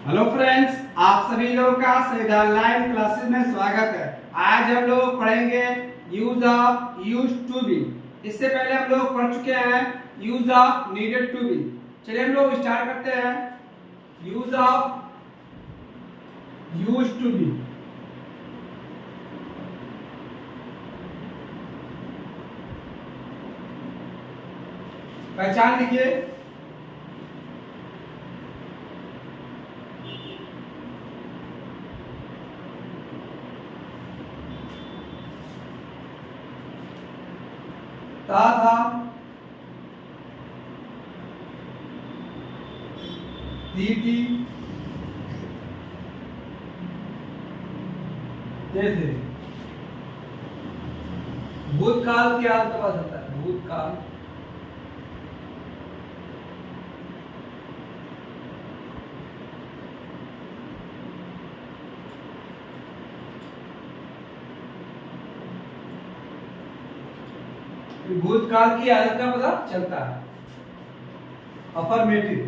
Hello friends, आप सभी लोगों का संविधान लाइन क्लासेस में स्वागत है। आज हम लोग पढ़ेंगे use of use to be. इससे पहले हम लोग पढ़ चुके हैं use of needed to be. चलिए हम लोग स्टार्ट करते हैं। Use of use to be. पहचान लिखिए। ता था, ती थी, थे थे। भूतकाल की हालत का पता चलता है। भूतकाल भूतकाल की हालत का पता चलता है। अफर्मेटिव।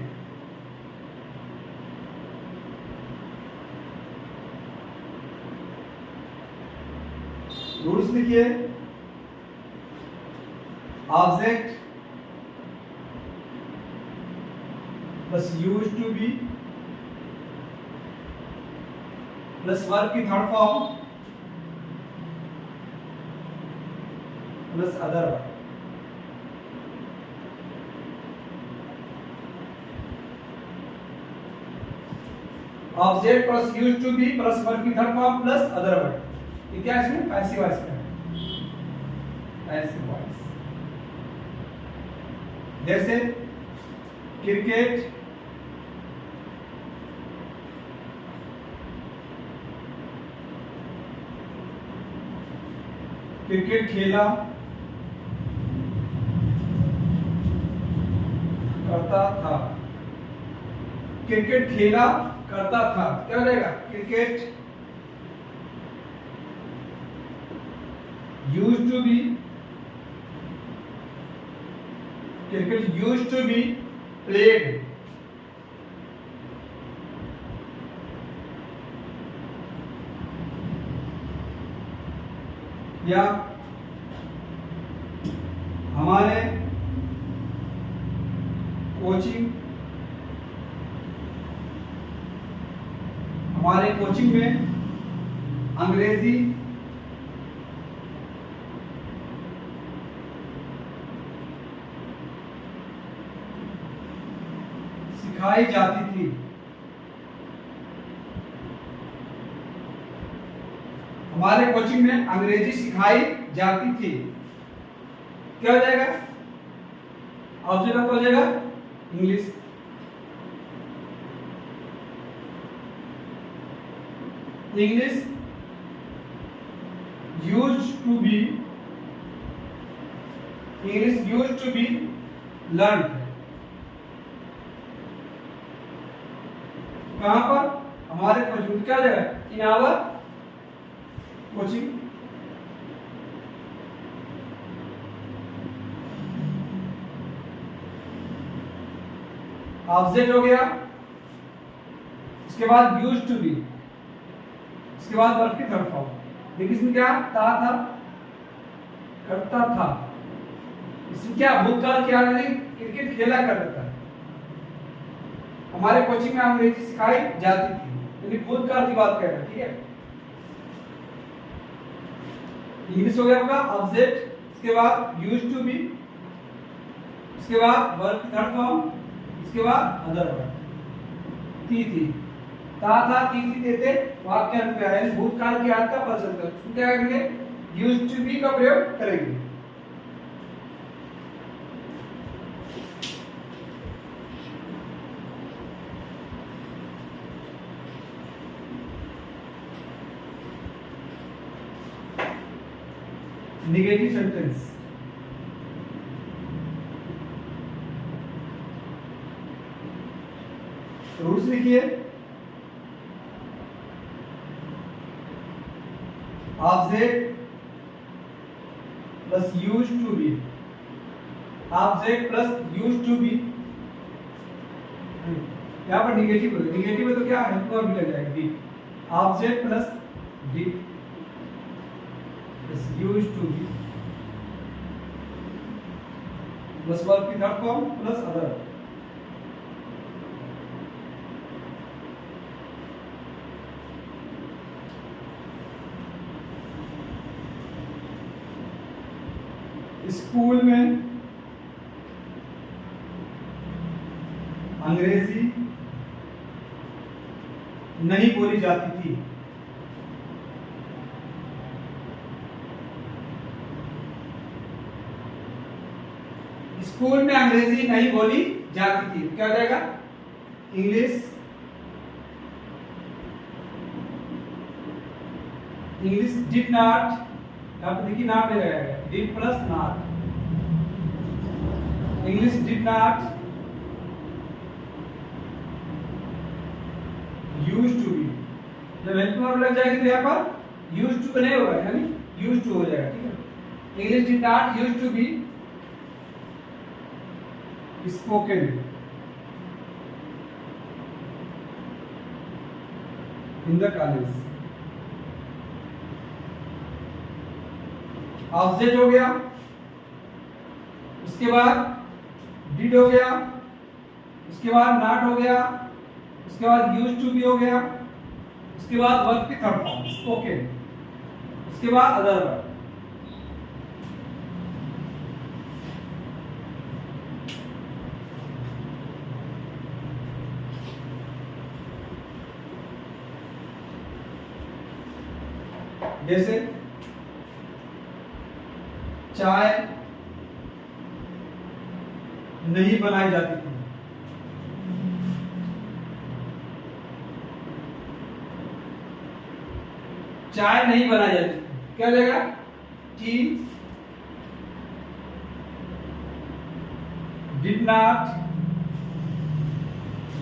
रूल्स लिखिए। Object plus use to be plus verb की third form plus other verb. Object plus use to be plus verb की third form plus other verb. ये क्या इसमें पैसिव वॉइस का है। Passive voice. जैसे क्रिकेट, क्रिकेट खेला करता था। क्रिकेट खेला करता था क्या हो जाएगा? Cricket used to be, cricket used to be played. या हमारे कोचिंग में अंग्रेजी सिखाई जाती थी। हमारे कोचिंग में अंग्रेजी सिखाई जाती थी। क्या हो जाएगा? ऑप्शन हो जाएगा English. English used to be, English used to be learn. कहां पर? हमारे कोचिंग। क्या हो जाएगा? In our coaching. ऑब्जेक्ट हो गया। इसके बाद यूज टू बी, इसके बाद वर्ब की थर्ड फॉर्म। देखिए इसमें क्या था करता था। इसमें क्या भूतकाल क्या है? क्रिकेट खेला करता था। हमारे कोचिंग में अंग्रेजी सिखाई जाती थी, यानी भूतकाल की बात कर रहे हैं। ठीक है, इंग्लिश हो गया आपका ऑब्जेक्ट, इसके बाद यूज टू बी, इसके बाद वर्ब की थर्ड फॉर्म, इसके बाद अदर वर्ब। थी था थी थे वाक्य अंत में आया। भूतकाल की हालत का पता चलता है। तो क्या करेंगे? यूज्ड टू बी का प्रयोग करेंगे। Negative sentence. रूल्स लिखिए। Object plus use to be, object plus use to be यहाँ पर निगेटिव है, निगेटिव है तो क्या हेल्प वर्ब भी लग जाएगा did, object plus did is used to be plus verb की third form plus other. School में अंग्रेजी नहीं बोली जाती थी। स्कूल में अंग्रेजी नहीं बोली जाती थी, क्या हो जाएगा? इंग्लिश डिड नॉट, यहां पर देखिए नॉट नहीं लगाएगा, did plus not, English did not used to be. जब हेल्प वर्ब लग जाएगी तो यहाँ पर यूज्ड टू नहीं होगा, यानी यूज्ड टू हो जाएगा, ठीक है। English did not used to be spoken in the college. Object हो गया, उसके बाद डिड हो गया, उसके बाद नॉट हो गया, उसके बाद यूज्ड टू बी हो गया, उसके बाद वर्ब की थर्ड फॉर्म स्पोकन, उसके बाद अदर वर्ब। जैसे चाय नहीं बनाई जाती थी, चाय नहीं बनाई जाती थी, क्या हो जाएगा? Tea did not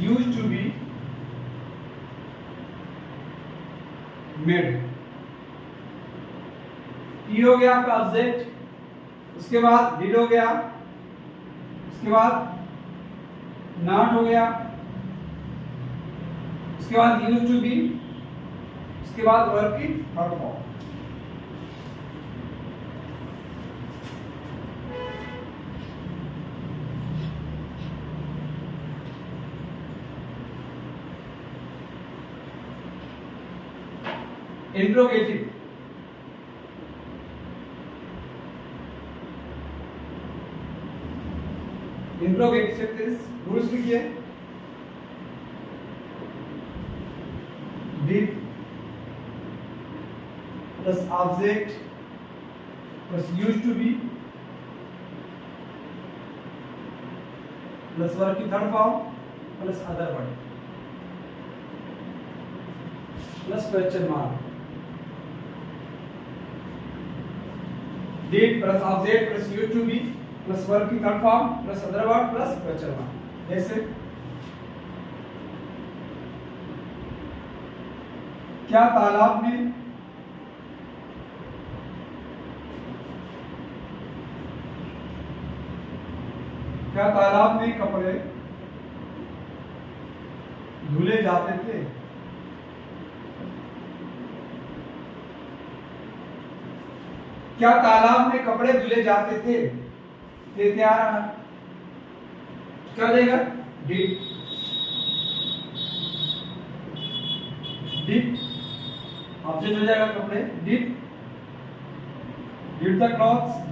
used to be made. Tea हो गया आपका ऑब्जेक्ट, उसके बाद डिड हो गया, उसके बाद नॉट हो गया, उसके बाद यूज्ड टू बी, उसके बाद वर्ब की third form. Interrogative, interrogative sentence rules लिखिए। Did plus object plus used to be plus verb की third form plus other word plus question mark. Did plus object plus used to be plus verb की third form plus other word plus question mark. जैसे क्या तालाब में कपड़े धुले जाते थे? क्या तालाब में कपड़े धुले जाते थे? ये क्या रहा? क्या हो जाएगा? डिड, डिड ऑब्जेक्ट हो जाएगा कपड़े, did the clothes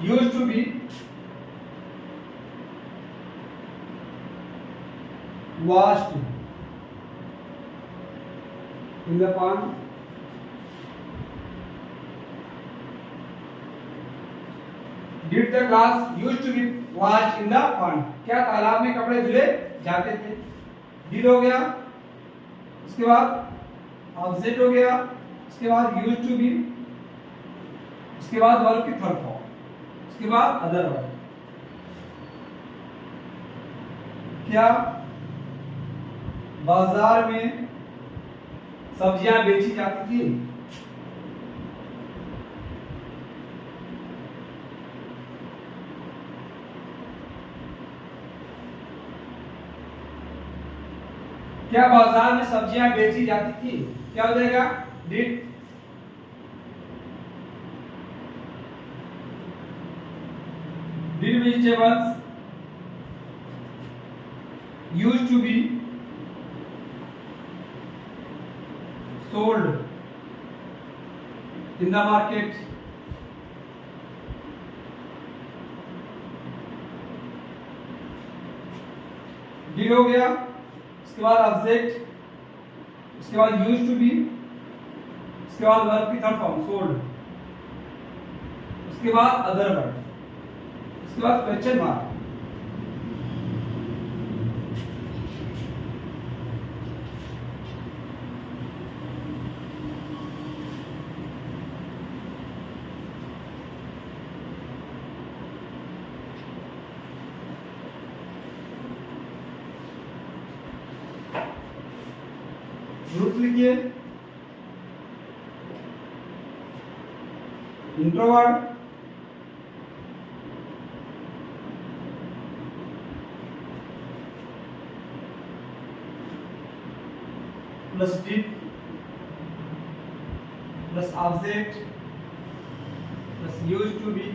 used to be washed in the pond? Did the glass used to be washed in the pond? क्या तालाब में कपड़े धुले जाते थे? Did हो गया, उसके बाद ऑब्जेक्ट हो गया, उसके बाद used to be, उसके बाद वर्ब की थर्ड फॉर्म, उसके बाद अदर वर्ब। क्या बाजार में सब्जियां बेची जाती थी? क्या बाजार में सब्जियां बेची जाती थी? क्या हो जाएगा? Did vegetables used to be sold in the market? Did हो गया, उसके बाद ऑब्जेक्ट, उसके बाद यूज्ड टू बी, उसके बाद वर्ब की थर्ड फॉर्म सोल्ड, उसके बाद अदर वर्ड, उसके बाद क्वेश्चन मार्क। रूल्स लिखिए। Introvert, plus did plus object plus used to be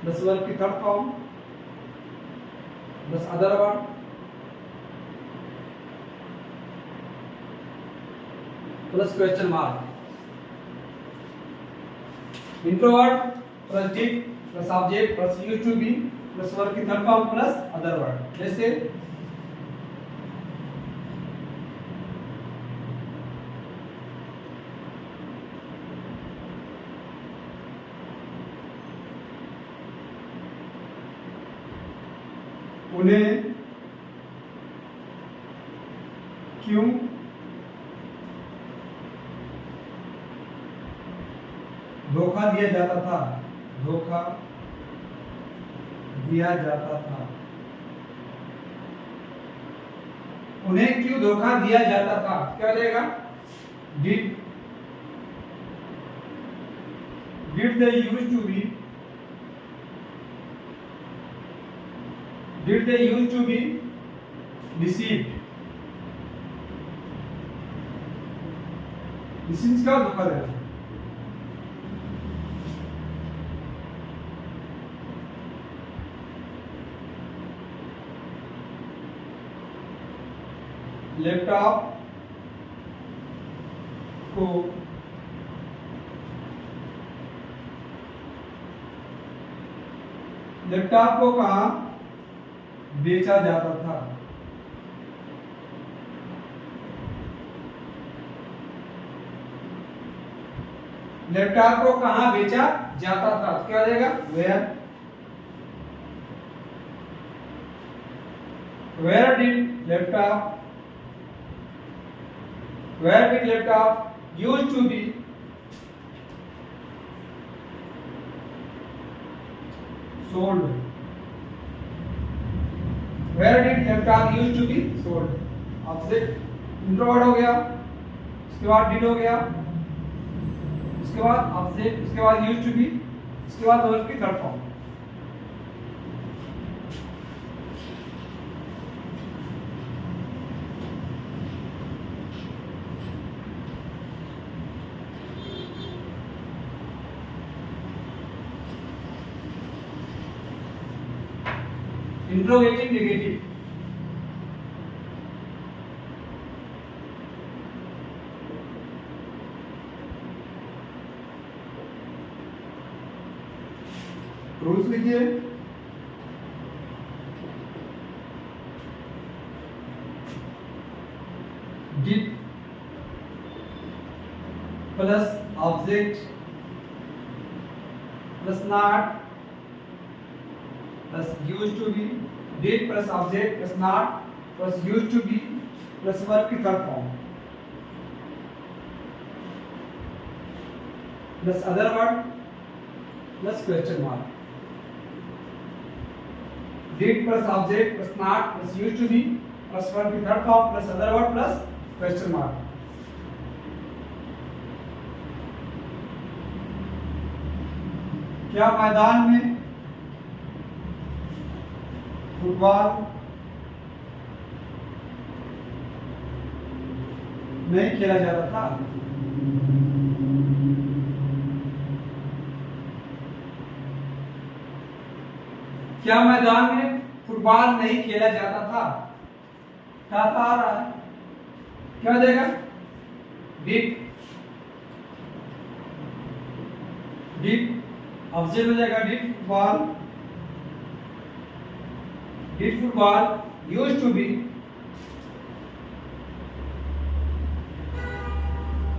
plus verb की third form plus other word plus question mark. Introvert plus did plus object plus used to be plus verb की third form plus other word. जैसे उन्हें क्यों धोखा दिया जाता था? धोखा दिया जाता था। उन्हें क्यों धोखा दिया जाता था? क्या हो जाएगा? Did they used to be did they used to be deceived? Deceived का धोखा देना। लैपटॉप को कहाँ बेचा जाता था? लैपटॉप को कहाँ बेचा जाता था? क्या हो जाएगा? Where did laptop used to be sold? Where did laptop used to be sold? Object introvert हो गया, उसके बाद डिड हो गया, उसके बाद ऑब्जेक्ट, उसके बाद used to be, उसके बाद वर्ब की third form. Interrogative negative. Rules लिखिए। Did plus object plus not plus used to be, did plus object plus not plus used to be plus verb की third form plus other word plus question mark। did plus object plus not plus used to be plus verb की third form plus other word plus question mark। क्या मैदान में football नहीं खेला जाता था। क्या मैदान में फुटबॉल नहीं खेला जाता था? क्या था आ रहा है? क्या हो जाएगा? डिड ऑब्जेक्ट हो जाएगा। Did football used to be,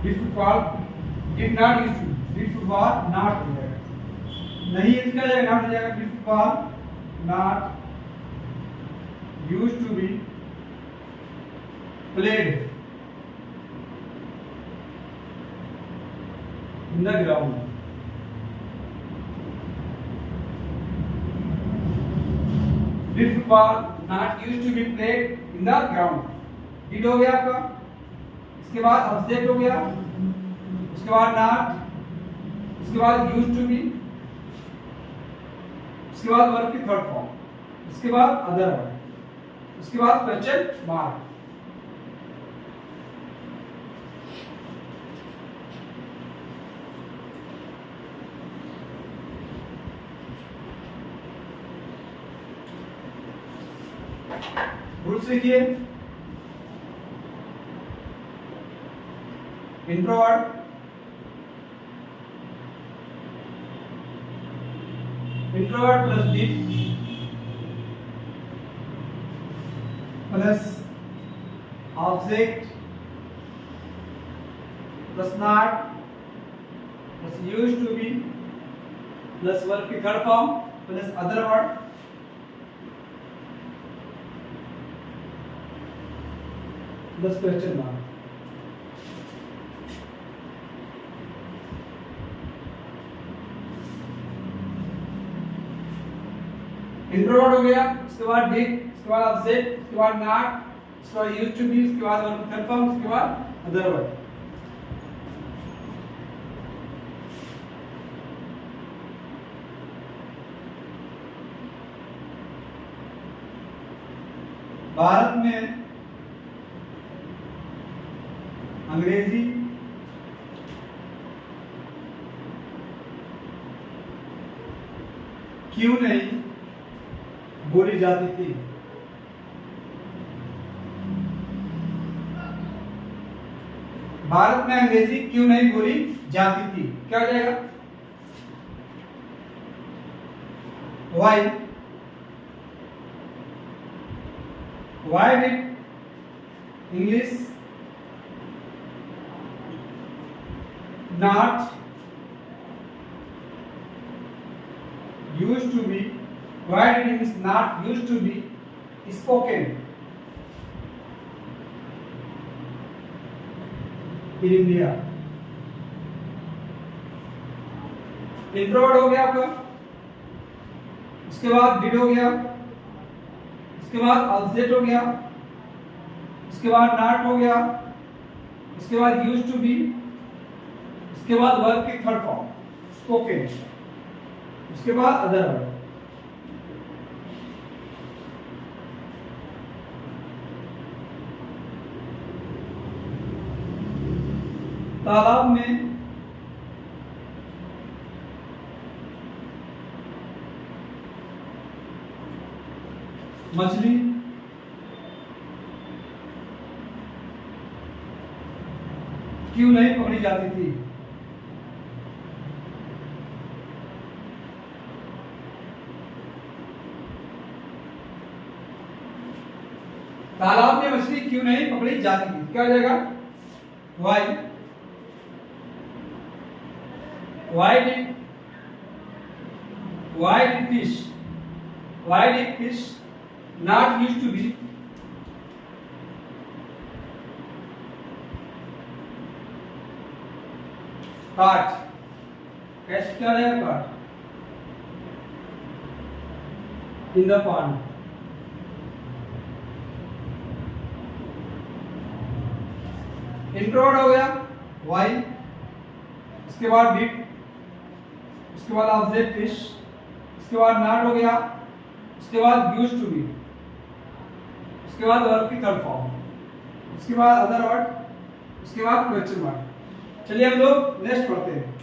did football did not used to, did football not हो जाएगा। नहीं इसका जाएगा नॉट हो जाएगा। Did football not used to be played in the ground. Did football not used to be played in the ground? Did हो गया आपका, इसके बाद ऑब्जेक्ट हो गया, उसके बाद नॉट, उसके बाद यूज्ड टू बी, उसके बाद वर्ब की थर्ड फॉर्म, उसके बाद अदर वर्ब, उसके बाद क्वेश्चन मार्क। रूल्स लिखिए। Introvert, introvert plus did plus object plus not plus used to be plus verb की third form plus other word plus question mark. Introvert हो गया, उसके बाद डिड, उसके बाद ऑब्जेक्ट, उसके बाद नॉट, उसके बाद यूज्ड टू बी, उसके बाद वर्ब थर्ड फॉर्म, उसके बाद अदर वर्ड। भारत में अंग्रेजी क्यों नहीं बोली जाती थी? भारत में अंग्रेजी क्यों नहीं बोली जाती थी? क्या हो जाएगा? Why, why did English not used to be, why did it is not used to be spoken in India? Introvert हो गया आपका, उसके बाद डिड हो गया, उसके बाद ऑब्जेक्ट हो गया, उसके बाद नॉट हो गया, उसके बाद यूज्ड टू बी, उसके बाद वर्ब की थर्ड फॉर्म स्पोकन, उसके बाद अदर वर्ब। तालाब में मछली क्यों नहीं पकड़ी जाती थी? तालाब में मछली क्यों नहीं पकड़ी जाती थी? क्या हो जाएगा? Why, why did fish not used to be caught? Catch क्या रहेगा? caught in the pond। Introvert हो गया, वाई, उसके बाद डिड, उसके बाद ऑब्जेक्ट फिश, उसके बाद नॉट हो गया, उसके बाद यूज्ड टू बी, उसके बाद वर्ब की थर्ड फॉर्म, उसके बाद अदर वर्ड, उसके बाद क्वेश्चन मार्क। चलिए हम लोग नेक्स्ट पढ़ते हैं।